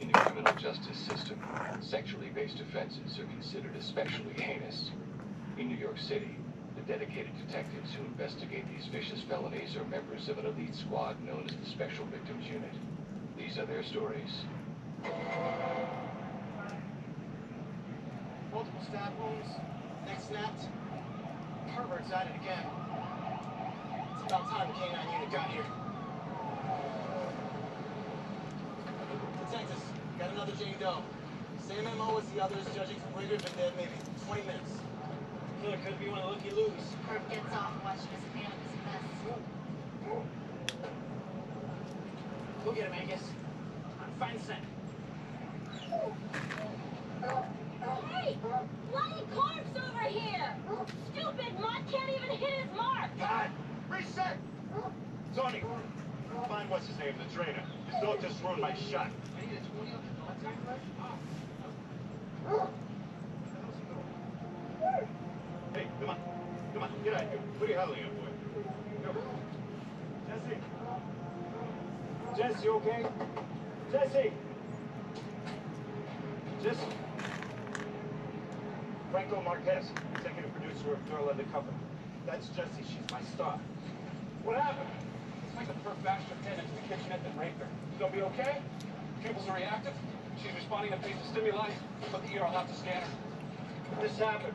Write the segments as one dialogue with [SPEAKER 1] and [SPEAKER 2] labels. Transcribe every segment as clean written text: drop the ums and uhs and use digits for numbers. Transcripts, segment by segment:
[SPEAKER 1] In the criminal justice system, sexually based offenses are considered especially heinous. In New York City, the dedicated detectives who investigate these vicious felonies are members of an elite squad known as the Special Victims Unit. These are their stories.
[SPEAKER 2] Multiple stab wounds, neck snapped. Pervert's at it again. It's about time the K-9 unit got here. Detectives, got another Jane Doe. Same MO as the others, judging from rigor, been dead maybe 20 minutes. Killer could be one of the looky-loos.
[SPEAKER 3] Herb gets off watching his fan of his mess.
[SPEAKER 2] Go get him, Angus. On fine scent.
[SPEAKER 3] Hey! Bloody corpse over here! Stupid mutt can't even hit his mark!
[SPEAKER 4] God! Reset! Tony, find what's his name, the trainer. His dog just ruined my shot.
[SPEAKER 2] I need a 20 on the contact list.
[SPEAKER 4] Hey, come on. Come on, get out of here. What are you howling at, boy? Go. Jesse! Jesse, you okay? Jesse! Jesse! Franco Marquez, executive producer of Girl Undercover. That's Jesse. She's my star. What happened?
[SPEAKER 2] It's like the perp bashed her head into the kitchenette and raped her. You gonna be okay? Pupils are reactive. She's responding to basic stimuli, but the ear will have to scan her.
[SPEAKER 4] This happened.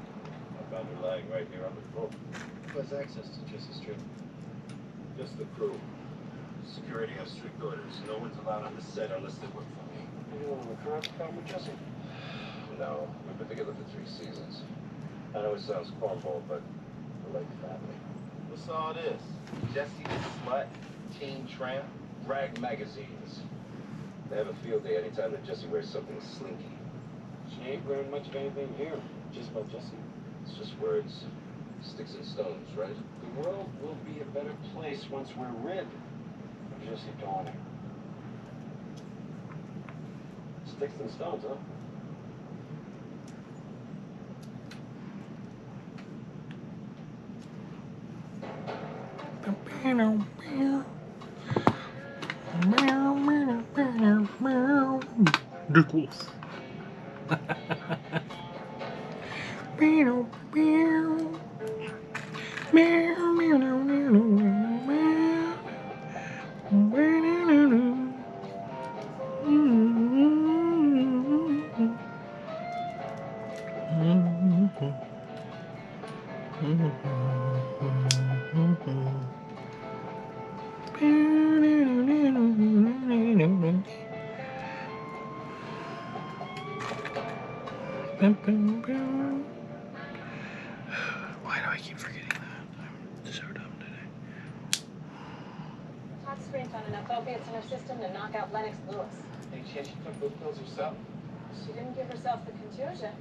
[SPEAKER 4] I found her lying right here on the floor.
[SPEAKER 5] Who has access to Jesse's trip?
[SPEAKER 4] Just the crew. Security has strict orders. No one's allowed on the set unless they work for me.
[SPEAKER 5] Anyone in the current film with Jesse?
[SPEAKER 4] No, we've been together for 3 seasons. I know it sounds cornball, but we're like family.
[SPEAKER 5] What's all this? Jesse the slut, teen tramp,
[SPEAKER 4] Rag magazines. They have a field day anytime that Jesse wears something slinky.
[SPEAKER 5] She ain't wearing much of anything here. Just about Jesse.
[SPEAKER 4] It's just words. Sticks and stones, right?
[SPEAKER 5] The world will be a better place once we're rid of Jesse Dorner. Sticks and stones, huh?
[SPEAKER 6] Dick Wolf. Why do I keep forgetting that? I'm so dumb today.
[SPEAKER 7] Hot Spring found enough opiates in her system to knock out Lennox Lewis.
[SPEAKER 5] Any chance she took those pills herself?
[SPEAKER 7] She didn't give herself the contusion.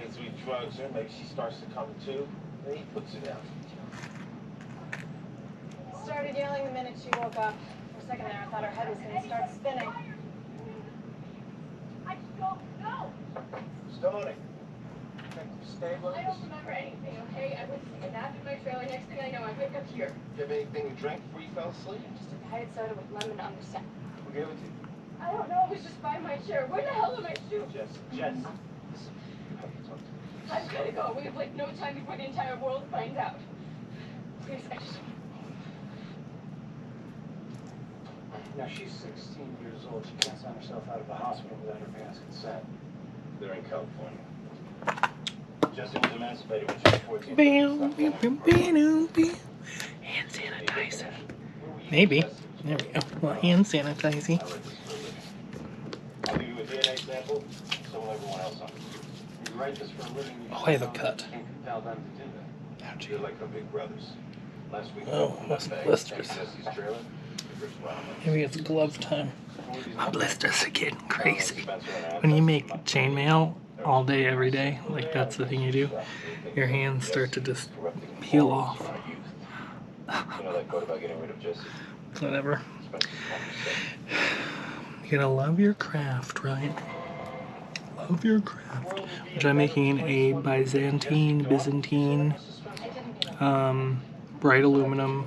[SPEAKER 5] Kids, we drugs her, maybe she starts to come to, then he puts her down.
[SPEAKER 7] Started yelling the minute she woke up. For a second there, I thought her head was going to start spinning.
[SPEAKER 3] I don't know.
[SPEAKER 5] Stoney. Stabler.
[SPEAKER 3] I don't remember anything, okay? I went to take a nap in my trailer. Next thing I know, I wake up here.
[SPEAKER 5] Do you have anything to drink before you fell asleep?
[SPEAKER 7] Just a diet soda with lemon underset.
[SPEAKER 5] Who gave it to you?
[SPEAKER 3] I don't know. It was just by my chair. Where the hell are my shoes?
[SPEAKER 5] Jess. Listen. You have to talk to me.
[SPEAKER 3] I'm gonna go. We have like no time before the entire world finds out. Please, I just...
[SPEAKER 5] Now, she's 16 years old. She can't sign herself out of the hospital without her parents' consent.
[SPEAKER 4] They're in California. Jesse was emancipated when she was 14.
[SPEAKER 6] Hand sanitizer. Maybe. There we go. Well, hand sanitizing.
[SPEAKER 4] I'll give you a DNA sample, so will everyone else on it.
[SPEAKER 5] You write this for a living.
[SPEAKER 6] Oh, I have a cut.
[SPEAKER 5] Can't compel them to do that.
[SPEAKER 4] You're like our big brothers. Last week,
[SPEAKER 6] Oh, that's blisters.
[SPEAKER 4] Jesse's trailer.
[SPEAKER 6] Maybe it's glove time. My blisters are getting crazy. When you make chainmail all day, every day, like that's the thing you do, your hands start to just peel off.
[SPEAKER 4] You know that quote about getting rid of Jesse?
[SPEAKER 6] Whatever. You gotta love your craft, right? Love your craft. Which I'm making a Byzantine, bright aluminum.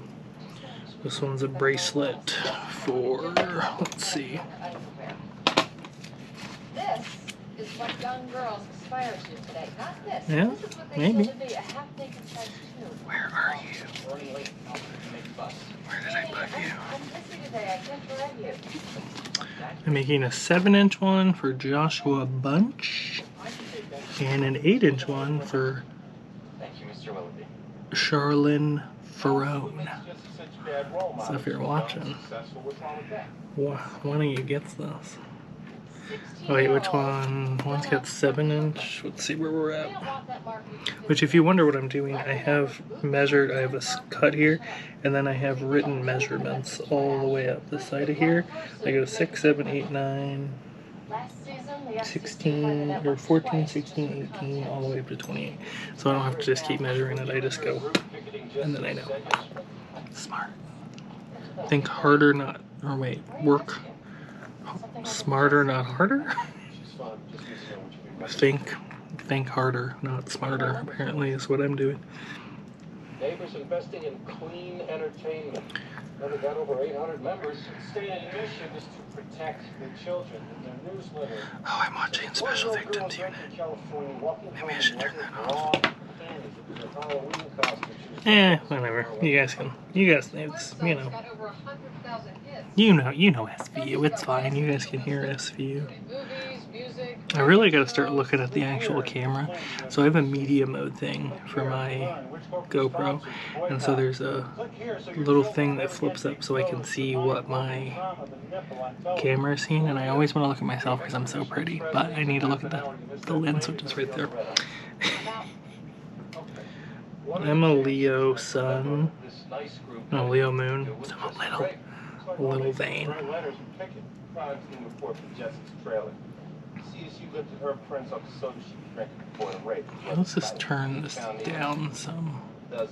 [SPEAKER 6] This one's a bracelet for, let's see,
[SPEAKER 7] what young girls aspire to today. Not this.
[SPEAKER 6] Yeah,
[SPEAKER 7] This is what they
[SPEAKER 6] maybe.
[SPEAKER 7] should be, a half-naked size 2.
[SPEAKER 6] Where are you?
[SPEAKER 2] We're running late. I'll make the bus.
[SPEAKER 6] Where did I put you?
[SPEAKER 7] I'm busy today. I can't drive you.
[SPEAKER 6] I'm making a 7-inch one for Joshua Bunch and an 8-inch one for
[SPEAKER 2] Thank you, Mr. Willoughby.
[SPEAKER 6] Charlene Ferrone.
[SPEAKER 2] Just such a bad role model.
[SPEAKER 6] So if you're watching,
[SPEAKER 2] Successful, what's wrong with that?
[SPEAKER 6] one of you gets this. Oh wait, which one? One's got 7-inch. Let's see where we're at. Which, if you wonder what I'm doing, I have measured, I have a cut here, and then I have written measurements all the way up the side of here. I go 6, 7, 8, 9, 16, or 14, 16, 18, all the way up to 28. So I don't have to just keep measuring it, I just go, and then I know. Smart. Think harder, not, or wait, work smarter, not harder? Think harder, not smarter, apparently is what I'm doing.
[SPEAKER 4] Neighbors investing in clean entertainment. Never got over 800 members.
[SPEAKER 5] State mission is to protect the children. In their newsletter,
[SPEAKER 6] Oh, I'm watching Special Victims Unit. Maybe I should turn that off. Whatever. You guys, it's, you know SVU, it's fine, you guys can hear SVU. I really gotta start looking at the actual camera. So I have a media mode thing for my GoPro, and so there's a little thing that flips up so I can see what my camera is seeing, and I always want to look at myself because I'm so pretty, but I need to look at the lens, which is right there. I'm a Leo sun, no, Leo moon, so I'm a little vain. Let's just turn this down some. There.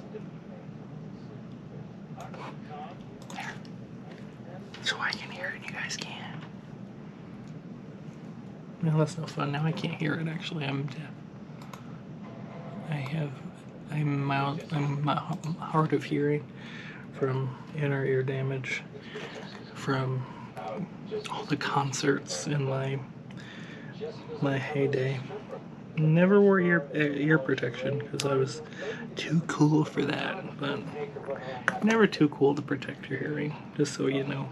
[SPEAKER 6] So I can hear it and you guys can't. No, that's no fun. Now I can't hear it, actually. I'm deaf. I'm hard of hearing from inner ear damage from all the concerts in my heyday. Never wore ear protection because I was too cool for that, but never too cool to protect your hearing, just so you know.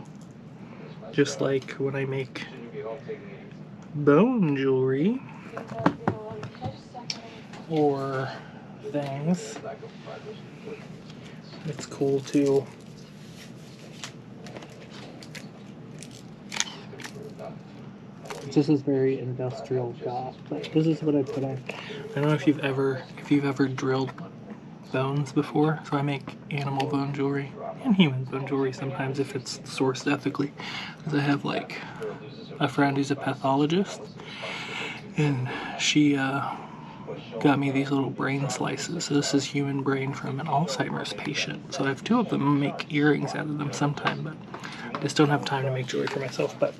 [SPEAKER 6] Just like when I make bone jewelry or things, it's cool to this is very industrial goth, but this is what I put on. I don't know if you've ever drilled bones before, so I make animal bone jewelry and human bone jewelry sometimes if it's sourced ethically. Because I have like a friend who's a pathologist, and she got me these little brain slices. So this is human brain from an Alzheimer's patient. So I have 2 of them, make earrings out of them sometime, but I just don't have time to make jewelry for myself. But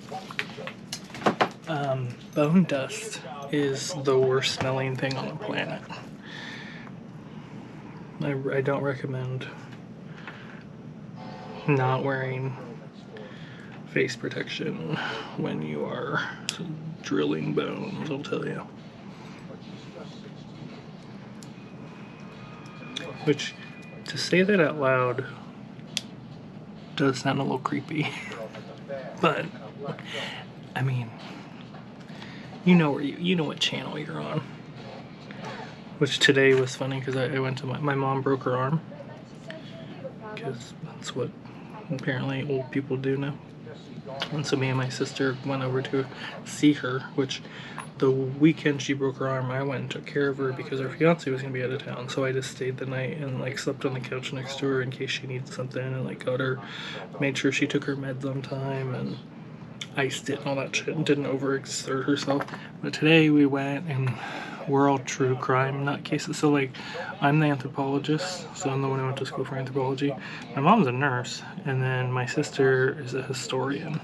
[SPEAKER 6] bone dust is the worst smelling thing on the planet. I don't recommend not wearing face protection when you are drilling bones, I'll tell you. Which, to say that out loud, does sound a little creepy. But, I mean, you know what channel you're on. Which today was funny because I went to my mom broke her arm. Because that's what apparently old people do now. And so me and my sister went over to see her, which the weekend she broke her arm, I went and took care of her because her fiance was going to be out of town. So I just stayed the night and like slept on the couch next to her in case she needed something, and like got her, made sure she took her meds on time and iced it and all that shit and didn't overexert herself. But today we went and we're all true crime nutcases. So like, I'm the anthropologist, so I'm the one who went to school for anthropology. My mom's a nurse, and then my sister is a historian.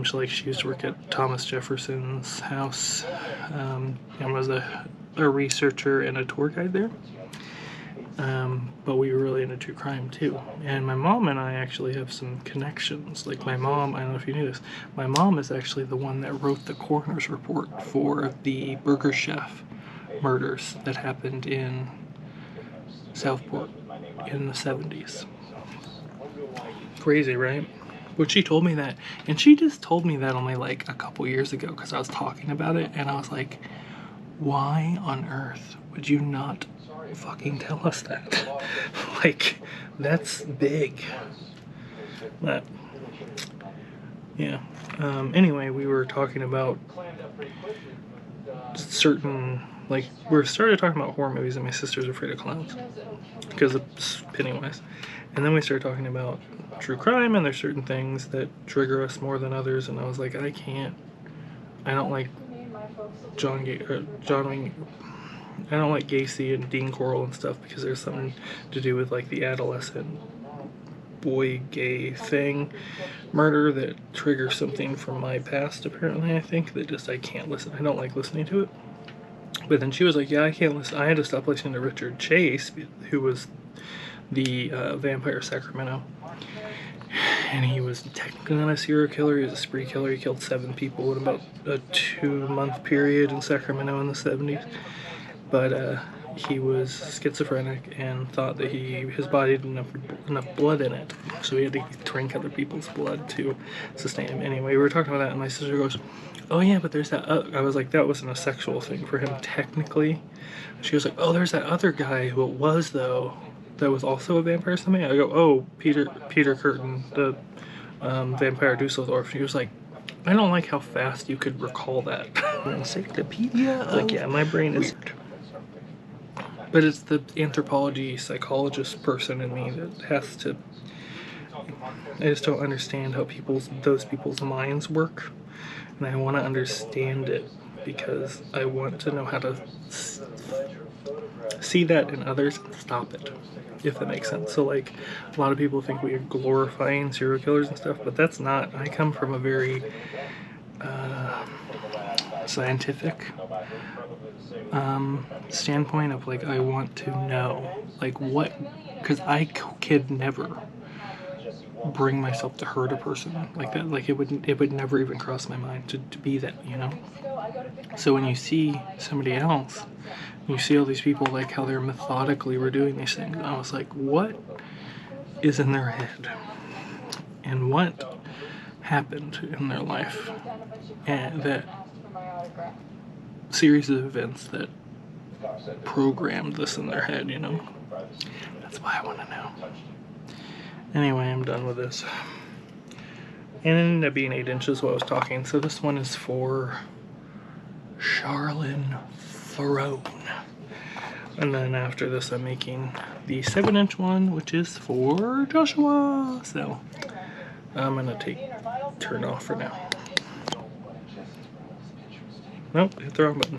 [SPEAKER 6] She used to work at Thomas Jefferson's house and was a researcher and a tour guide there. But we were really into true crime too. And my mom and I actually have some connections. Like my mom, I don't know if you knew this, my mom is actually the one that wrote the coroner's report for the Burger Chef murders that happened in Southport in the 70s. Crazy, right? But she told me that, and she just told me that only like a couple years ago because I was talking about it, and I was like, why on earth would you not fucking tell us that? Like, that's big. But yeah. Anyway, we were talking about certain, like, we started talking about horror movies, and my sister's afraid of clowns because of Pennywise. And then we started talking about true crime, and there's certain things that trigger us more than others. And I was like, I don't like I don't like Gacy and Dean Corll and stuff because there's something to do with like the adolescent boy gay thing murder that triggers something from my past, apparently. I think that just I can't listen. I don't like listening to it. But then she was like, yeah, I can't listen. I had to stop listening to Richard Chase, who was the vampire Sacramento. And he was technically not a serial killer. He was a spree killer. He killed 7 people in about a 2-month period in Sacramento in the 70s. But he was schizophrenic and thought that his body didn't have enough blood in it. So he had to drink other people's blood to sustain him. Anyway, we were talking about that, and my sister goes, oh yeah, but there's that I was like, that wasn't a sexual thing for him technically. She was like, oh, there's that other guy who it was, though, that was also a vampire something. I go, oh, Peter Curtin, the vampire Dusseldorf. She was like, I don't like how fast you could recall that. Encyclopedia. Like, yeah, my brain is. But it's the anthropology psychologist person in me that has to. I just don't understand how those people's minds work, and I want to understand it because I want to know how to see that in others and stop it, if that makes sense. So like, a lot of people think we are glorifying serial killers and stuff, but that's not. I come from a very scientific standpoint of like, I want to know like what, because I could never bring myself to hurt a person like that. Like, it would never even cross my mind to be that, you know. So when you see somebody else, you see all these people, like how they're methodically were doing these things, I was like, what is in their head and what happened in their life, and that series of events that programmed this in their head, you know. That's why I want to know. Anyway, I'm done with this. And it ended up being 8 inches while I was talking. So this one is for Charlene Theron. And then after this, I'm making the 7-inch one, which is for Joshua. So I'm gonna turn off for now. Nope, hit the wrong button.